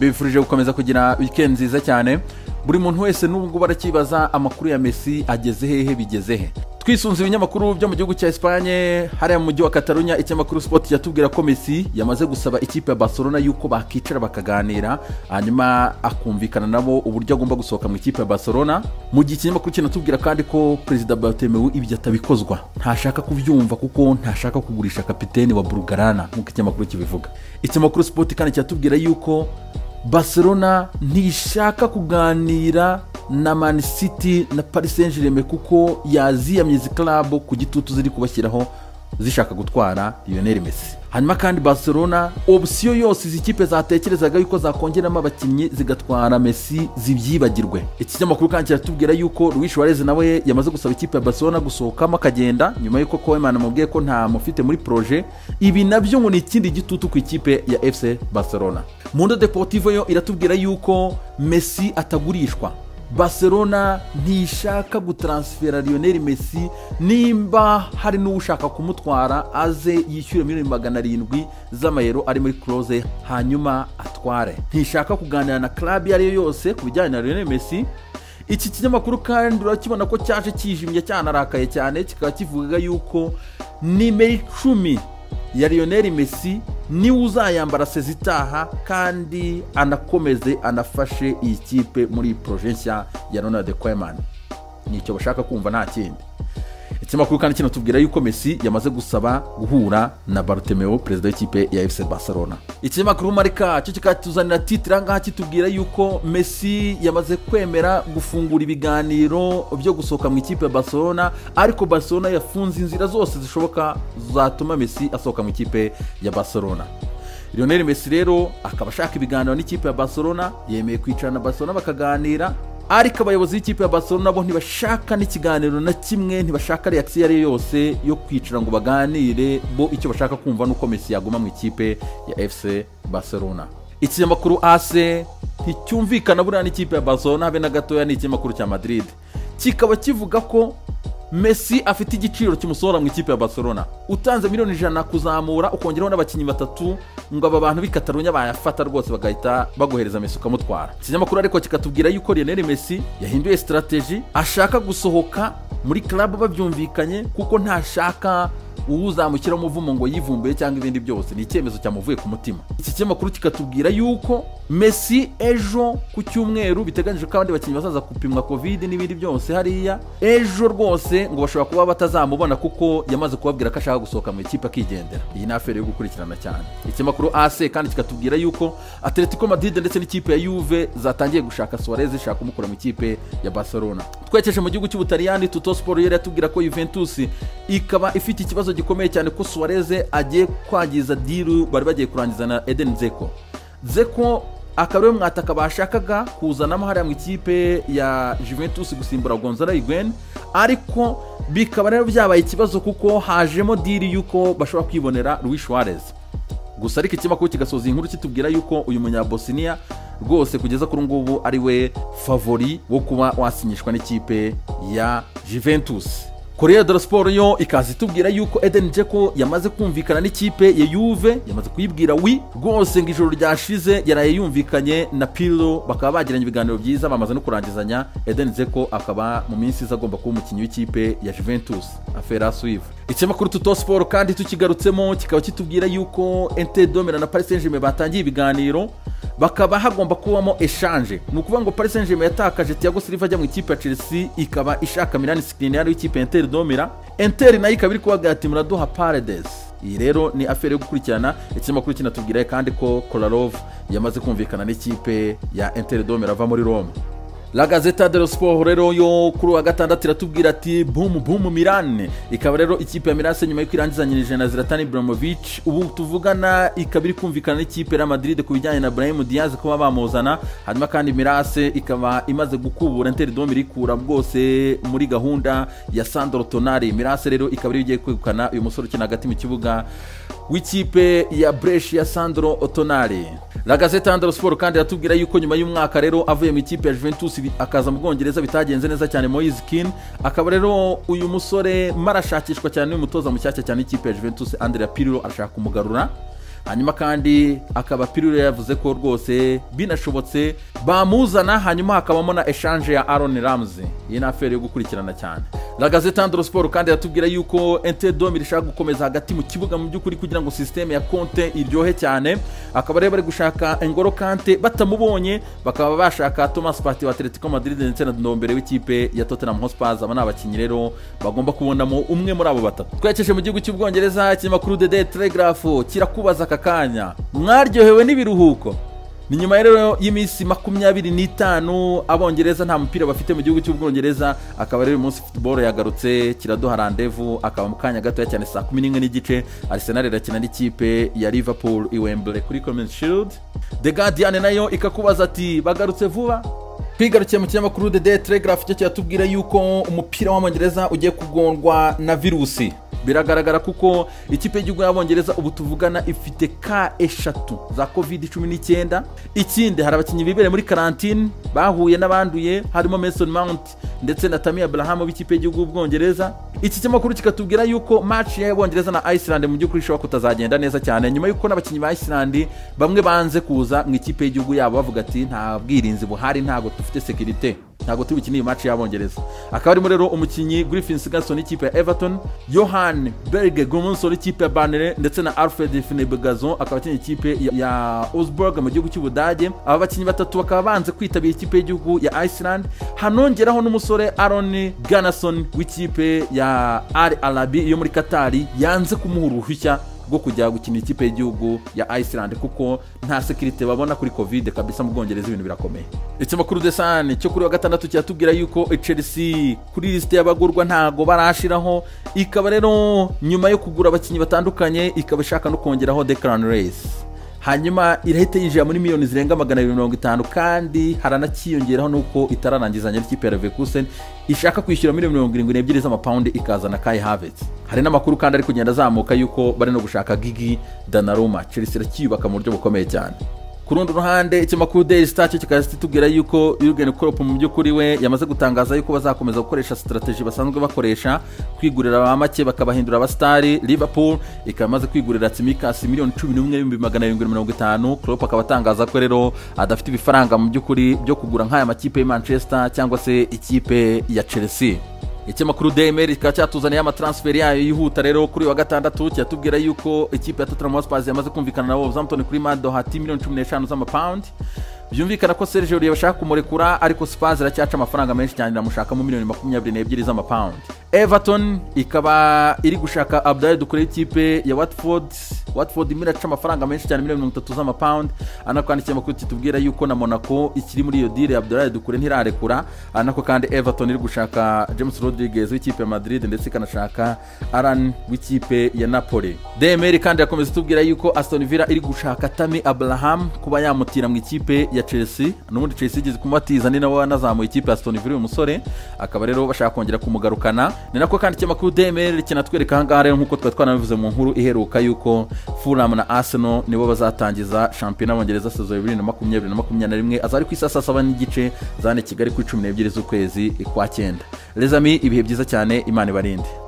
mbifurije gukomeza kugira weekend nziza cyane. Buri muntu wese nubwo barakibaza amakuru ya Messi ageze hehe bigeze he. Twisunze ibinyamakuru byo mu gihugu cya Espagne hariya mu mujyi wa Catalonia, ikinyamakuru Sport cyatubwira ko Messi yamaze gusaba ikipe ya Barcelona yuko bakicara bakaganira hanyuma akumvikana nabo uburyo agomba gusohoka mu ikipe ya Barcelona. Mu gihe ikinyamakuru kinatubwira kandi ko Perezida Bartomeu ibyo atabikozwa, ntashaka kubyumva kuko ntashaka kugurisha kapiteni wa Blaugrana nk'uko ikinyamakuru kibivuga. Ikinyamakuru Sport kandi cyatubwira yuko Barcelona ntishaka kuganira na Man City na Paris Saint-Germain kuko yaziyamye izi club ku gitutu ziri kubashyiraho zishaka gutwara Lionel Messi. Hanyuma kandi Barcelona option yose izi kipe zatekerezaga yuko zakongeramo abakinnyi zigatwara Messi zibyibagirwe. Iki kinyamakuru kandi kiratubwira yuko Luis Suarez nawe yamaze gusaba ikipe ya Barcelona gusohokamo akagenda nyuma yuko Koeman amubwiye ko nta mufite muri projet. Ibi nabyo ngo ni ikindi gitutu ku ikipe ya FC Barcelona. Mundo Deportivo yo iratubwira yuko Messi atagurishwa. Barcelona ntishaka gutransfera Lionel Messi, nimba hari n'ushaka kumutwara aze yishyure $700,000 z'amayero ari muri clause hanyuma atware. Ntishaka kuganira na club yari yose kubijyanye na Lionel Messi. Iki kinyamakuru kandi urakibona ko cyaje kijimye cyanarakaye cyane, kikaba kivuga yuko nimero 10 ya Lionel Messi ni uzayambara sezitaha kandi anakomeze anafashe iyi kipe muri projencia ya Ronald Koeman. Nicyo bashaka kumva nta kindi. Ikinyamakuru kandi kinatubwira yuko Messi yamaze gusaba guhura na Bartomeu, perezida w'ikipe ya FC Barcelona. Ikinyamakuru Marca cyo kikatuzanira titre ngaha kitubwira yuko Messi yamaze kwemera gufungura ibiganiro byo gusohoka mu ikipe ya Barcelona, ariko Barcelona yafunze inzira zose zishoboka zatuma Messi asohoka mu ikipe ya Barcelona. Lionel Messi rero akaba ashaka ibiganiro n'ikipe ya Barcelona, yemeye kwicarana na Barcelona bakaganira, ariko abayobozi b'ikipe ya Barcelona bo ntibashaka n'ikiganiro na kimwe, ntibashaka reaction yari yose yo kwicara ngo baganire. Bo icyo bashaka kumva nuko Messi yaguma mu ikipe ya FC Barcelona. Ikinyamakuru AC nticyumvikana buriya n'ikipe ya Barcelona habe na gatoya, ni ikinyamakuru cya Madrid kikaba kivuga ko Messi afite igiciro kimusohora mu ikipe ya Barcelona. Utanze $100,000 kuzamura ukongeraho n'abakinnyi batatu ngo aba bantu b'Ikatalunya bayafata rwose bagahita bagohereza Messi ukamutwara. Ikinyamakuru ariko kikatubwira yuko Lionel Messi yahinduye strategy, ashaka gusohoka muri club babyumvikanye kuko ntashaka uzamukira umuvumo ngo yivumbuye cyangwa ibindi byose. Ni icyemezo cyamuvuye ku mutima. Iki kinyamakuru kikatubwira yuko Messi ejo ku cyumweru biteganyije ko abandi bakinnyi bazaza kupimwa covid n'ibindi byose hariya ejo rwose ngo bashobora kuba batazamubona kuko yamaze kubabwira ko ashaka gusohoka mu ikipe akigendera. Iyi ni afere yo gukurikirana cyane. Ikinyamakuru AC kandi kikatubwira yuko Atletico Madrid ndetse n'ikipe ya Juve zatangiye gushaka Suarez ishaka kumukura mu ikipe ya Barcelona. Twekeje mu gihugu cy'Ubutaliyani, Tuttosport yari yatubwira ko Juventus ikaba ifite ikibazo gikomeye cyane ko Suarez agiye kwagiza deal bari bagiye kurangiza na Eden Dzeko. Dzeko akaba mwataka bashakaga kuzanamo hariya mu ikipe ya Juventus gusimbura Gonzalo Higuain, ariko bikaba rero byabaye ikibazo kuko hajemo deal yuko bashobora kwibonera Luis Suarez. Gusa ariko ikinyamakuru kigasoza inkuru kitubwira yuko uyu munya Bosnia rwose kugeza kuri ngubu ari we favori wo kuba wasinyishwa n'ikipe ya Juventus. Corriere dello Sport yo ikaza itubwira yuko Eden Dzeko yamaze kumvikana n'ikipe ya Juve, yamaze kuyibwira wi rwose ngo ijoro ryashize yaraye yumvikanye na Pirlo, bakaba bagiranye ibiganiro byiza bamaze no kurangizanya. Eden Dzeko akaba mu minsi iza agomba kuba umukinnyi w'ikipe ya Juventus, affaire à suivre. Ikinyamakuru Tuttosport kandi tukigarutsemo kikaba kitubwira yuko Inter de Milan na Paris Saint-Germain batangiye ibiganiro, bakaba hagomba kubamo échange. Ni ukuvuga ngo Paris Saint-Germain yatakaje Thiago Silva ajya mu ikipe ya Chelsea, ikaba ishaka Milan Skriniar w'ikipe ya Inter de Milan. Inter nayo ikaba iri kubaga ati muraduha Paredes. Iyi rero ni affaire yo gukurikirana. Ikinyamakuru kinatubwira kandi ko Kolarov yamaze kumvikana n'ikipe ya Inter de Milan ava muri Roma. La Gazzetta dello Sport rero yo kuri wa gatandatu iratubwira ati boom Milan ikaba rero ikipe ya Milan nyuma yo kwirangizanyirije na Zlatan Ibrahimovic, ubu tuvugana ikaba iri kumvikana n'ikipe ya Madrid ku bijyanye na Brahim Diaz kuba bamuzana. Hanyuma kandi Milan ikaba imaze gukubura Inter de Milan ikura bwose muri gahunda ya Sandro Tonali. Milan rero ikaba iri igiye kwegukana uyu musore ukina hagati mu kibuga w'ikipe ya Brescia Sandro Tonali. La Gazzetta dello Sport kandi iratubwira yuko nyuma y'umwaka rero avuye mu ikipe ya Juventus akaza mu Bwongereza bitagenze neza cyane Moise Kean, akaba rero uyu musore marashakishwa cyane n'umutoza mushyashya cyane ikipe ya Juventus Andrea Pirlo ashaka kumugarura hanyuma kandi akaba Pirlo yavuze ko rwose binashobotse bamuzana, hanyuma hakabamo na echange ya Aaron Ramsey. Iyi ni affaire yo gukurikirana cyane. La Gazzetta dello Sport kandi yatubwira yuko Inter Dome irashaka gukomeza hagati mu kibuga mu by'ukuri kugira ngo systeme ya Conte iryohe cyane, akaba rero bari gushaka N'Golo Kante, batamubonye bakaba bashaka Thomas Partey wa Atletico Madrid ndetse na Ndombele w'ikipe ya Tottenham Hotspur. Aba ni abakinnyi rero bagomba kubonamo umwe muri abo batatu. Twerekeje mu gihugu cy'Ubwongereza, ikinyamakuru The Daily Telegraph kirakubaza aka kanya, mwaryohewe n'ibiruhuko? Ni nyuma rero y'iminsi 25 Abongereza nta mupira bafite mu gihugu cy'Ubwongereza, akaba rero umunsi football yagarutse, kiraduha rendezvous, akaba mu kanya gato cyane saa 11 n'igice Arsenal irakina n'ikipe ya Liverpool i Wembley kuri Community Shield. The Guardian nayo ikakubaza ati bagarutse vuba. Twigarukiye mu kinyamakuru The Daily Telegraph cyo cyatubwira yuko umupira w'Abongereza ugiye kugondwa na virusi. Biragaragara kuko ikipe y'igihugu y'Abongereza ubu tuvugana ifite ka 3 za COVID-19. Ikindi hari abakinnyi bibereye muri karantine bahuye n'abanduye, harimo Mason Mount ndetse na Tammy Abraham b'ikipe y'igihugu y'Ubwongereza. Iki kinyamakuru kikatubwira yuko match y'Abongereza na Iceland mu by'ukuri ishobora kutazagenda neza cyane, nyuma yuko n'abakinnyi ba Iceland bamwe banze kuza mu ikipe y'igihugu yabo bavuga ati nta bwirinzi buhari, ntago dufite security, ntago tubikiniye match y'Abongereza. Akaba arimo rero umukinnyi Griffin Sigurdsson ikipe ya Everton, Johan Berge Gudmundsson ikipe ya Burnley ndetse na Alfred Finnbogason akaba akinye ikipe ya Augsburg mu gihugu cy'Ubudage. Aba bakinnyi batatu bakaba banze kwitabira ikipe y'igihugu ya Iceland. Hanongeraho n'umusore Aaron Gunnarsson w'ikipe ya Al Arabi yo muri Qatar, yanze kumuha uruhushya rwo kujya gukina ikipe y'igihugu ya Iceland kuko nta security babona kuri Covid kabisa mu Bwongereza, ibintu birakomeye. Ikinyamakuru The Sun cyo kuri wa gatandatu cyatubwira yuko Chelsea kuri liste y'abagurwa ntago barashiraho, ikaba rero nyuma yo kugura abakinnyi batandukanye ikaba ishaka no kongeraho Declan Rice, hanyuma irahita yinjira muri miliyoni zirenga 250, kandi haranakiyongeraho nuko itararangizanya n'ikipe ya Leverkusen ishaka kwishyura miliyoni 72 z'amapaundi ikazana Kai Havertz. Hari n'amakuru kandi ari kugenda azamuka yuko bari no gushaka Gigi Donnarumma. Chelsea irakiyubaka mu buryo bukomeye cyane. Ku rundi ruhande ikinyamakuru Daily Star cyo kikatubwira yuko Jurgen Klopp mu by'ukuri we yamaze gutangaza yuko bazakomeza gukoresha strategy basanzwe bakoresha, kwigurira abamake bakabahindura abastari. Liverpool ikamaze kwigurira Tsimikas miliyoni 11,750. Klopp akaba atangaza ko rero adafite ibifaranga mu by'ukuri byo kugura nk'aya makipe ya Manchester cyangwa se ikipe ya Chelsea. Ikinyamakuru Daily Mail kikaba cyatuzaniye amatransfer yayo yihuta rero kuri wa gatandatu, cyatubwira yuko ikipe ya Tottenham Hotspur yamaze kumvikana na Wolverhampton kuri Mado hati miliyoni 15 z'amapaundi. Byumvikana ko Sergio Aurier bashaka kumurekura, ariko Spurs iracyaca amafaranga menshi cyane, iramushaka mu miliyoni 22 z'amapaundi. Everton ikaba iri gushaka Abdoulaye Doucouré ikipe ya Watford imiraca amafaranga menshi cyane miliyoni 30 z'amapaundi. Anakwandikiye amakuru kitubwira yuko na Monaco ikiri muri iyo deal Abdoulaye Doucouré ntirarekura. Anako kandi Everton iri gushaka James Rodriguez w'ikipe ya Madrid ndetse ikanashaka Aran w'ikipe ya Napoli. DMR kandi yakomeza tubwira yuko Aston Villa iri gushaka Tammy Abraham kuba yamutira mu ikipe ya Chelsea. N'ubundi Chelsea igeze kumatiza ni nawe wanazamuye ikipe ya Aston Villa umusore, akaba rero bashaka kongera kumugarukana. Ni nako kandi ikinyamakuru DMR kinatwereka ahangaha rero nk'uko twanabivuze mu nkuru iheruka yuko Fulham na Arsenal nibo bazatangiza shampiyona y'Abongereza sezo 2020-2021 azari ku isasa 7 n'igice zane Kigali kuri 12 z'ukwezi kwa 9. Les amis, ibihe byiza cyane, Imana ibarinde.